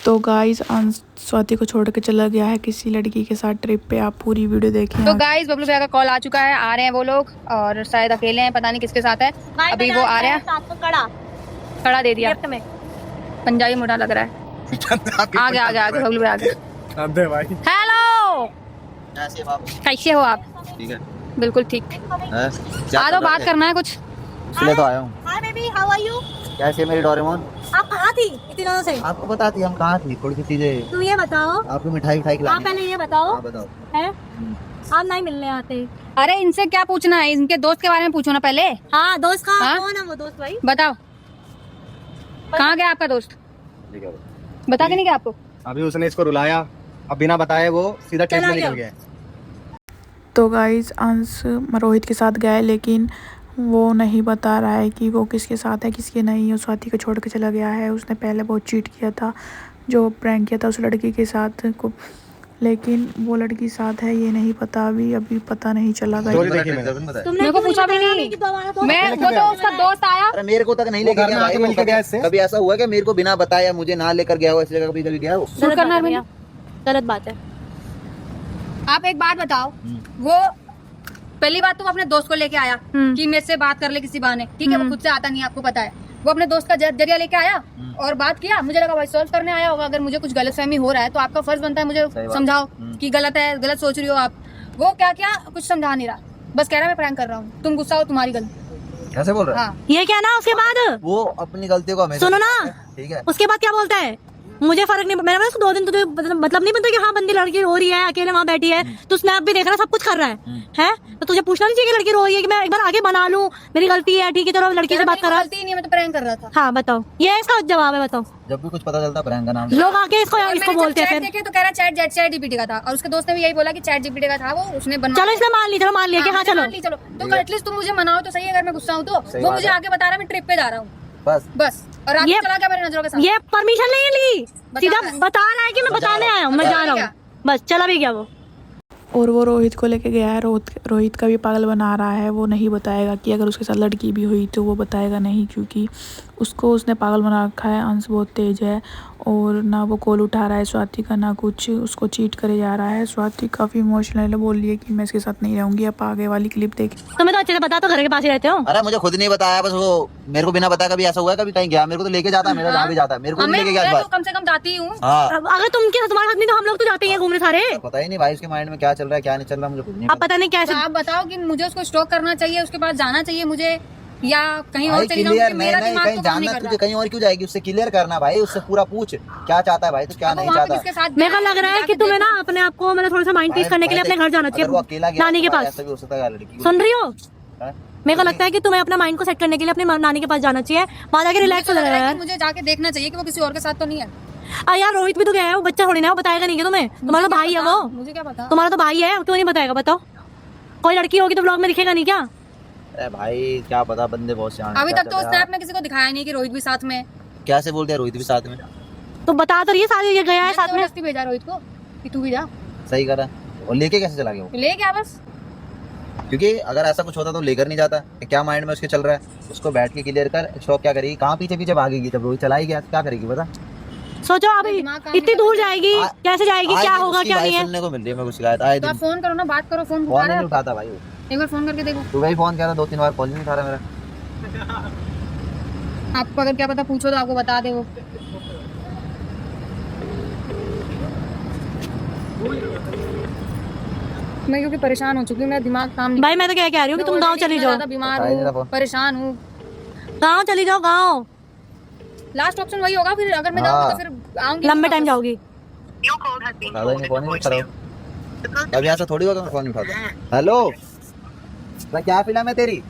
तो गाइस अंश स्वाति को छोड़ के चला गया है किसी लड़की के साथ ट्रिप पे। आप पूरी वीडियो देखिए। तो गाइस बबलू भैया का कॉल आ चुका है, आ रहे हैं वो लोग और शायद अकेले हैं, पता नहीं किसके साथ है। अभी वो आ रहे हैं। कड़ा दे दिया, पंजाबी मोटा लग रहा है। आगे बबलू भैया आगे। हेलो, कैसे हो आप? ठीक है, बिल्कुल ठीक। आ दो, बात करना है कुछ, इसलिए तो आया हूँ। Hi baby, how are you? कैसे मेरी डोरेमोन? आप कहाँ थी इतने दिनों से? आपको बताती हम कहाँ थी, थोड़ी सी चीजें। तुम ये बताओ, आपको मिठाई आप खिलानी। पहले ये बताओ, हाँ, बताओ। है आप नहीं मिलने आते? अरे इनसे क्या पूछना है, इनके दोस्त के बारे में पूछो ना पहले। हाँ दोस्त का हाँ? कौन है वो दोस्त भाई? बताओ कहाँ गया आपका दोस्त? बता के नहीं गया आपको? अभी उसने इसको रुलाया, अब बिना बताए वो सीधा ट्रेन में निकल गया। तो गाइस अंश रोहित के साथ गया लेकिन वो नहीं बता रहा है कि वो किसके साथ है किसके नहीं। वो स्वाति को छोड़ के चला गया है। उसने पहले बहुत चीट किया था, जो प्रैंक किया था उस लड़की के साथ को, लेकिन वो लड़की साथ है ये नहीं पता। अभी पता नहीं चला। तुमने मेरे को पूछा भी नहीं। मैं वो तो उसका दोस्त आया। अरे मेरे को तक नहीं लेके गया भाई। कभी ऐसा हुआ कि मेरे को बिना बताया मुझे ना लेकर गया हो ऐसी जगह? कभी गया हो? गलत बात है। आप एक बात बताओ, वो पहली बात तो वो अपने दोस्त को लेके आया कि मेरे से बात कर ले किसी बहाने, ठीक है? वो खुद से आता नहीं, आपको पता है। वो अपने दोस्त का जरिया लेके आया और बात किया। मुझे लगा भाई सॉल्व करने आया होगा। अगर मुझे कुछ गलतफहमी हो रहा है तो आपका फर्ज बनता है मुझे समझाओ कि गलत है, गलत सोच रही हो आप। वो क्या कुछ समझा नहीं रहा, बस कह रहा है मैं प्रैंक कर रहा हूँ, तुम गुस्सा हो तुम्हारी गलती। कैसे बोल रहा है? हाँ। ये क्या ना उसके बाद वो अपनी गलतियों को हमेशा सुनो ना, ठीक है। उसके बाद क्या बोलता है? मुझे फर्क नहीं, मैंने बोला 2 दिन तुझे मतलब नहीं बनता कि हाँ बंदी लड़की रो रही है अकेले वहाँ बैठी है, तो स्नैप भी देख रहा है, सब कुछ कर रहा है तो तुझे पूछना नहीं चाहिए कि लड़की रो रही है कि मैं एक बार आगे बना लूं, मेरी गलती है, ठीक है चलो लड़की से बात कर रहा है। गलती नहीं, मैं तो प्रैंक कर रहा था। हाँ बताओ, ये इसका जवाब है, बताओ। जब भी कुछ पता चलता प्रैंक का नाम लोग आके इसको बोलते हैं देखे तो कह रहा है चैट जीपीटी का था, और उसके दोस्त ने भी यही बोला कि चैट जीपीटी का था, वो उसने बनवाया। चलो इसने मान लिया कि हाँ चलो तो एटलीस्ट तुम मुझे मनाओ तो सही। अगर मैं गुस्सा हूँ तो वो मुझे आगे बता रहा है मैं ट्रिप पे जा रहा हूँ, बस। और आगे चला गया मेरी नजरों के सामने। ये परमिशन नहीं ली, सीधा बता रहा है कि मैं बताने आया हूँ, मैं जा रहा हूँ, बस चला भी गया वो। और वो रोहित को लेके गया है। रोहित का भी पागल बना रहा है। वो नहीं बताएगा कि अगर उसके साथ लड़की भी हुई तो वो बताएगा नहीं, क्योंकि उसने पागल बना रखा है। अंश बहुत तेज है और ना वो कॉल उठा रहा है स्वाति का, ना कुछ उसको चीट करे जा रहा है। स्वाति काफ़ी इमोशनल बोल रही है कि मैं इसके साथ नहीं रहूँगी। अब आगे वाली क्लिप देख। तुम्हें तो अच्छे से बता, तो घर के पास ही रहते हो। अरे मुझे खुद नहीं बताया, बस वो मेरे को बिना बताया। कभी ऐसा हुआ है कभी कहीं गया मेरे को तो लेके जाता है, मेरा जहाँ भी जाता है मेरे को लेके गया। कम से कम जाती हूँ। अगर तुम्हारे साथ नहीं तो हम लोग तो जाते हैं घूमने सारे। पता ही नहीं भाई उसके माइंड में क्या चल रहा है क्या नहीं चल रहा, मुझे खुद नहीं अब पता नहीं कैसे। आप बताओ कि मुझे उसको स्टॉक करना चाहिए, उसके पास जाना चाहिए मुझे, या कहीं और चली क्लियर जाऊँ? मेरा दिमाग कहीं तो काम नहीं जानना कर तुझे कहीं और क्यों जाएगी? उससे क्लियर करना भाई, उससे पूरा पूछ क्या चाहता है भाई, तो क्या नहीं चाहता। मेरे को लग रहा है कि तुम्हें ना अपने आप को मतलब थोड़ा सा माइंड पीस करने के लिए अपने घर जाना चाहिए, नानी के पास। सुन रही हो? मेरे को लगता है कि तुम्हें अपना माइंड को सेट करने के लिए अपने नानी के पास जाना चाहिए, वहाँ जाके रिलैक्स हो जाएगा यार। मुझे जाके देखना चाहिए कि वो किसी और के साथ तो नहीं है। यार रोहित भी तो गया है, वो बच्चा थोड़ी ना, वो बताएगा नहीं क्या तुम्हें? तुम्हारा तो भाई है वो। मुझे क्या पता? तुम्हारा तो भाई है, क्यों नहीं बताएगा? बताओ, कोई लड़की होगी तो ब्लॉग में दिखेगा नहीं क्या? अरे भाई क्या पता, बंदे बहुत सियाने। अभी तक तो स्नैप में किसी को दिखाया नहीं कि रोहित भी साथ में। क्या से बोलते हैं रोहित भी साथ में? तो बता तो रही है, साथ गया है साथ में। भेजा रोहित को कि तू भी जा। सही करा। और लेके कैसे चला गया वो? ले गया बस, क्योंकि अगर ऐसा कुछ होता तो लेकर नहीं जाता। क्या माइंड में उसके चल रहा है, उसको बैठ के क्लियर कर। शौक क्या करेगी, कहाँ पीछे पीछे भागेगी? जब रोहित चला ही गया क्या करेगी बता? सोचो अभी इतनी दूर जाएगी, कैसे जाएगी, क्या होगा क्या नहीं है? सुनने को मिल रही है मेरे को शिकायत आए दिन। फोन करो ना, बात करो। फोन नहीं उठाता भाई वो। एक बार फोन करके देखो। तू भाई फोन किया था 2-3 बार, कॉल नहीं उठा रहा मेरा। आपको अगर क्या पता पूछो तो आपको बता दे वो। मैं क्योंकि परेशान हो चुकी हूँ, मेरा दिमाग काम नहीं। भाई मैं तो क्या कह रही हूँ कि तुम गाँव चली जाओ। बीमार हूँ, परेशान हूँ, गाँव चली जाओ। गाँव लास्ट ऑप्शन वही होगा। फिर अगर मैं जाऊँगी तो फिर आऊंगी, लंबे टाइम जाओगी। अभी ऐसा थोड़ी होगा मैं फोन नहीं उठाता। हेलो, क्या फिल्म है तेरी?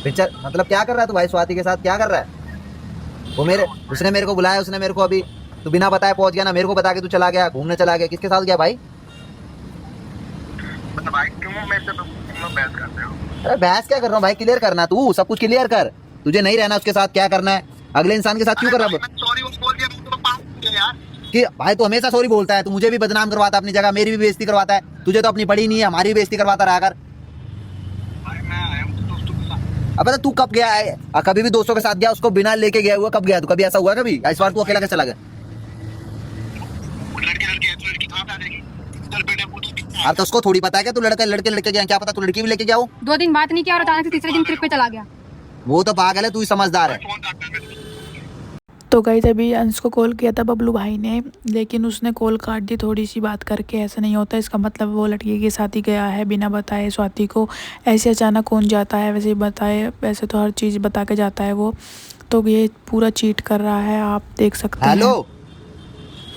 पिक्चर मतलब क्या कर रहा है तू भाई? स्वाति के साथ क्या कर रहा है वो? उसने मेरे को बुलाया, उसने मेरे को अभी तू बिना बताए पहुंच गया ना, मेरे को बता के तू चला गया, घूमने चला गया। किसके साथ गया भाई? अरे बहस क्या कर रहा हूँ भाई, क्लियर करना। तू सब कुछ क्लियर कर, तुझे नहीं रहना उसके साथ, क्या करना है? अगले इंसान के साथ क्यों कर रहा है कि भाई? तू हमेशा सॉरी बोलता है, तू मुझे भी बदनाम करवाता है अपनी जगह, मेरी भी बेइज्जती करवाता है। तुझे तो अपनी पड़ी नहीं है, हमारी भी बेइज्जती करवाता रहा कर। अब तू कब गया है? कभी भी दोस्तों के साथ गया, उसको बिना लेके गया हुआ कब गया तू? कभी ऐसा हुआ कभी? इस बार तू अकेला कैसे चला गया? अब तो उसको थोड़ी पता है कि तू लड़के लड़के गया, क्या पता तू लड़की भी लेके गया हो। 2 दिन बात नहीं किया और अचानक से तीसरे दिन ट्रिप पे चला गया। वो तो पागल है, तू ही समझदार है। तो गाइस अभी अंश को कॉल किया था बबलू भाई ने, लेकिन उसने कॉल काट दी थोड़ी सी बात करके। ऐसा नहीं होता, इसका मतलब वो लड़की के साथ ही गया है बिना बताए स्वाति को। ऐसे अचानक कौन जाता है, वैसे बताए वैसे तो हर चीज़ बता के जाता है वो। तो ये पूरा चीट कर रहा है, आप देख सकते हैं। हेलो,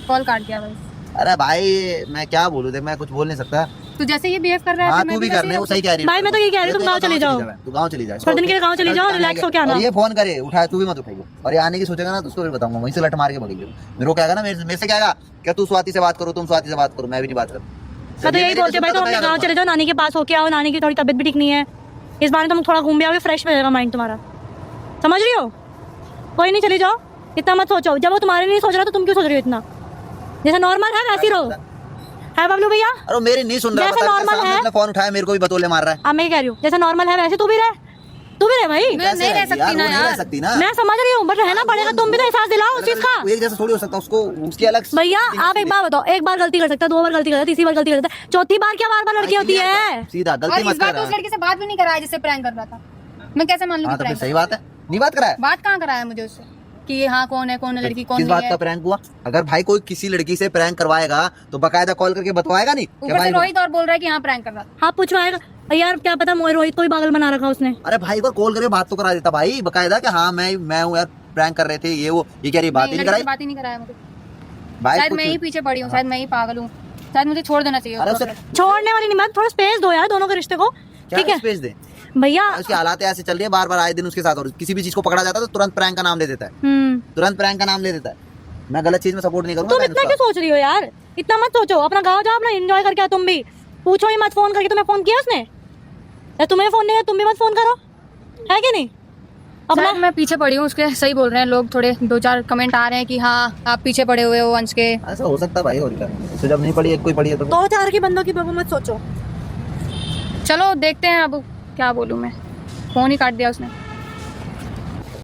कॉल काट दिया बस। अरे भाई मैं क्या बोलूं, मैं कुछ बोल नहीं सकता। तू जैसे ये बिहेव कर रहा है हाँ फिर तू मैं भी भी करने, वो सही कह रही है। भाई मैं तो ये कह रही हूँ तुम गाँव चले जाओ, तू गाँव चली जाए, थोड़े दिन के लिए गाँव चले जाओ, रिलैक्स हो के आना। और ये फोन करे उठाए तू भी मत उठाइए, और ये आने की सोचेगा ना तो उसको भी बताऊंगा, वहीं से लट मार के भगेगा। मेरे को कहेगा ना, मेरे से कहेगा क्या तू स्वाति से बात करो, तुम स्वाति से बात करो, मैं भी नहीं बात करूँ। मैं तो यही बोलते भाई तुम अपने गाँव चले जाओ, नानी के पास होके आओ, नानी की थोड़ी तबीयत भी ठीक नहीं है, इस बार तुम थोड़ा घूम भी आओगे, फ्रेश हो जाएगा माइंड तुम्हारा, समझ रही हो। कोई नहीं, चले जाओ, इतना मत सोचो, जब वो तुम्हारे लिए सोच रहा तो तुम क्यों सोच रही हो इतना। जैसा नॉर्मल है वैसे रहो, है बबलू भैया। अरे मेरी नहीं सुन रहा, जैसे नॉर्मल है, अपना फोन उठाया मेरे को भी बतौले मार रहा है। अब मैं कह रही हूँ जैसा नॉर्मल है वैसे तू भी रह भाई। मैं नहीं रह सकती ना यार, सकती ना। मैं समझ रही हूँ बट रहना पड़ेगा, तुम भी तो एहसास दिलाओ उस चीज का। एक जैसा थोड़ी हो सकता, उसको उसकी अलग। भैया आप एक बार बताओ, एक बार गलती कर सकता है, 2 बार गलती करता है, तीसरी बार गलती करता है, चौथी बार क्या बार लड़की होती है। सीधा और गलती इस मत बार कर। तो उस लड़की से बात भी नहीं कराया जिससे प्रैंक कर रहा था। मैं कैसे मान लूं हाँ कि तो फिर प्रैंक सही बात है, नहीं बात कराया। बात कहाँ कराया मुझे उससे कि हाँ कौन है लड़की कौन किस नहीं बात है। का प्रैंक हुआ? अगर भाई कोई किसी लड़की से प्रैंक करवाएगा तो बकायदा कॉल करके बतवाएगा नहीं कि ऊपर से भाई। रोहित और बोल रहा है कि हाँ प्रैंक कर रहा था। हाँ पूछवाएगा यार, क्या पता रोहित को भी पागल बना रखा उसने। अरे भाई को कॉल करके बात तो करा देता भाई बकायदा कि हाँ मैं हूँ यार, प्रैंक कर रहे थे ये वो, ये क्या रही बात ही नहीं कराई। बात ही नहीं कराया मुझे, भाई शायद मैं ही पीछे पड़ी हूँ, शायद मैं ही पागल हूँ, शायद मुझे छोड़ देना चाहिए। अरे उसे छोड़ने वाली नहीं बात, थोड़ा स्पेस दो यार दोनों के रिश्ते को, ठीक है स्पेस दे भैया। उसकी हालात ऐसे चल रही है, बार बार आए दिन उसके साथ, और किसी भी चीज को पकड़ा जाता है तो तुरंत प्रैंक का नाम ले देता है, तुरंत प्रैंक का नाम ले देता है। मैं गलत चीज में सपोर्ट नहीं करूंगा। तुम इतना क्यों सोच रही हो यार, इतना मत सोचो, अपना गाँव जाओ, अपना एंजॉय करके आओ। तुम भी पूछो ही मत फोन करके, तुम्हें फोन किया उसने या तुम्हें फोन नहीं है, तुम भी मत फोन करो, है कि नहीं। अपना मैं पीछे पड़ी हूँ उसके, सही बोल रहे हैं लोग, थोड़े 2-4 कमेंट आ रहे हैं कि हाँ आप पीछे पड़े हुए हो अंश के। ऐसा हो सकता है भाई, और क्या तो जब नहीं पड़ी एक कोई पड़ी है तो 2-4 की बंदों की बाबू मत सोचो। चलो देखते हैं अब क्या बोलूँ मैं, फोन ही काट दिया उसने।